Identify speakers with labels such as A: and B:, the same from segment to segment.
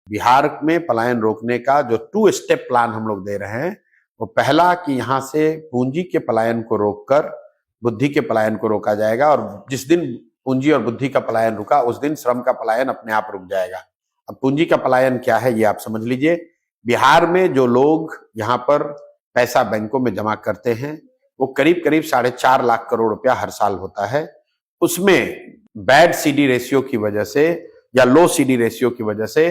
A: बिहार में पलायन रोकने का जो 2 स्टेप प्लान हम लोग दे रहे हैं, वो पहला कि यहाँ से पूंजी के पलायन को रोककर बुद्धि के पलायन को रोका जाएगा, और जिस दिन पूंजी और बुद्धि का पलायन रुका उस दिन श्रम का पलायन अपने आप रुक जाएगा। अब पूंजी का पलायन क्या है ये आप समझ लीजिए। बिहार में जो लोग यहाँ पर पैसा बैंकों में जमा करते हैं वो करीब करीब 4.5 लाख करोड़ रुपया हर साल होता है। उसमें बैड सीडी रेशियो की वजह से या लो सीडी रेशियो की वजह से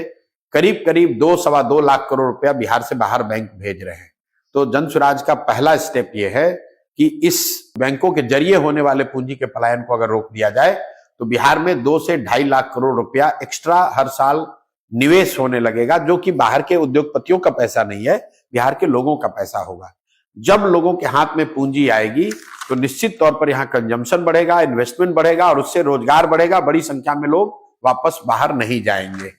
A: करीब करीब 2-2.25 लाख करोड़ रुपया बिहार से बाहर बैंक भेज रहे हैं। तो जन स्वराज का पहला स्टेप ये है कि इस बैंकों के जरिए होने वाले पूंजी के पलायन को अगर रोक दिया जाए तो बिहार में 2 से 2.5 लाख करोड़ रुपया एक्स्ट्रा हर साल निवेश होने लगेगा, जो कि बाहर के उद्योगपतियों का पैसा नहीं है, बिहार के लोगों का पैसा होगा। जब लोगों के हाथ में पूंजी आएगी तो निश्चित तौर पर यहाँ कंजम्पशन बढ़ेगा, इन्वेस्टमेंट बढ़ेगा और उससे रोजगार बढ़ेगा, बड़ी संख्या में लोग वापस बाहर नहीं जाएंगे।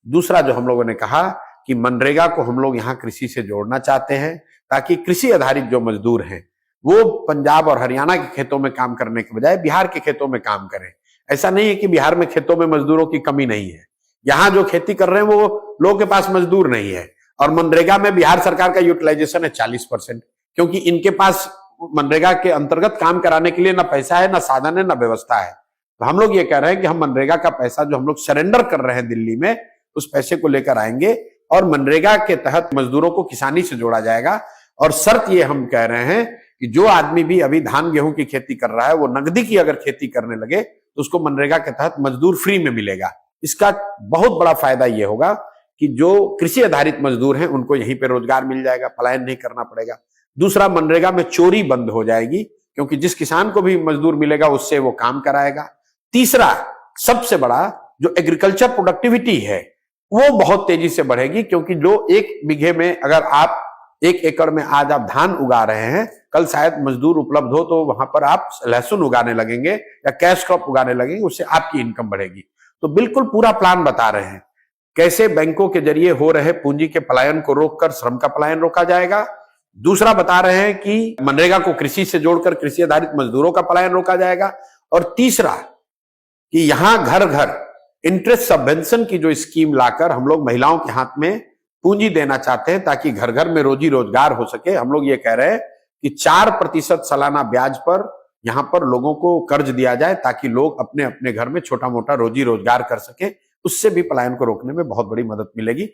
A: दूसरा जो हम लोगों ने कहा कि मनरेगा को हम लोग यहाँ कृषि से जोड़ना चाहते हैं, ताकि कृषि आधारित जो मजदूर हैं वो पंजाब और हरियाणा के खेतों में काम करने के बजाय बिहार के खेतों में काम करें। ऐसा नहीं है कि बिहार में खेतों में मजदूरों की कमी नहीं है, यहाँ जो खेती कर रहे हैं वो लोगों के पास मजदूर नहीं है। और मनरेगा में बिहार सरकार का यूटिलाइजेशन है 40%, क्योंकि इनके पास मनरेगा के अंतर्गत काम कराने के लिए ना पैसा है, ना साधन है, ना व्यवस्था है। तो हम लोग ये कह रहे हैं कि हम मनरेगा का पैसा जो हम लोग सरेंडर कर रहे हैं दिल्ली में, उस पैसे को लेकर आएंगे और मनरेगा के तहत मजदूरों को किसानी से जोड़ा जाएगा। और शर्त ये हम कह रहे हैं कि जो आदमी भी अभी धान गेहूं की खेती कर रहा है वो नकदी की अगर खेती करने लगे तो उसको मनरेगा के तहत मजदूर फ्री में मिलेगा। इसका बहुत बड़ा फायदा ये होगा कि जो कृषि आधारित मजदूर हैं उनको यहीं पे रोजगार मिल जाएगा, पलायन नहीं करना पड़ेगा। दूसरा, मनरेगा में चोरी बंद हो जाएगी, क्योंकि जिस किसान को भी मजदूर मिलेगा उससे वो काम कराएगा। तीसरा, सबसे बड़ा, जो एग्रीकल्चर प्रोडक्टिविटी है वो बहुत तेजी से बढ़ेगी, क्योंकि जो 1 बीघे में अगर आप 1 एकड़ में आज आप धान उगा रहे हैं, कल शायद मजदूर उपलब्ध हो तो वहां पर आप लहसुन उगाने लगेंगे या कैश क्रॉप उगाने लगेंगे, उससे आपकी इनकम बढ़ेगी। तो बिल्कुल पूरा प्लान बता रहे हैं कैसे बैंकों के जरिए हो रहे पूंजी के पलायन को रोककर श्रम का पलायन रोका जाएगा। दूसरा, बता रहे हैं कि मनरेगा को कृषि से जोड़कर कृषि आधारित मजदूरों का पलायन रोका जाएगा। और तीसरा, कि यहां घर घर इंटरेस्ट सबवेंशन की जो स्कीम लाकर हम लोग महिलाओं के हाथ में पूंजी देना चाहते हैं, ताकि घर घर में रोजी रोजगार हो सके। हम लोग ये कह रहे हैं कि 4% सालाना ब्याज पर यहां पर लोगों को कर्ज दिया जाए, ताकि लोग अपने अपने घर में छोटा मोटा रोजी रोजगार कर सके। उससे भी पलायन को रोकने में बहुत बड़ी मदद मिलेगी।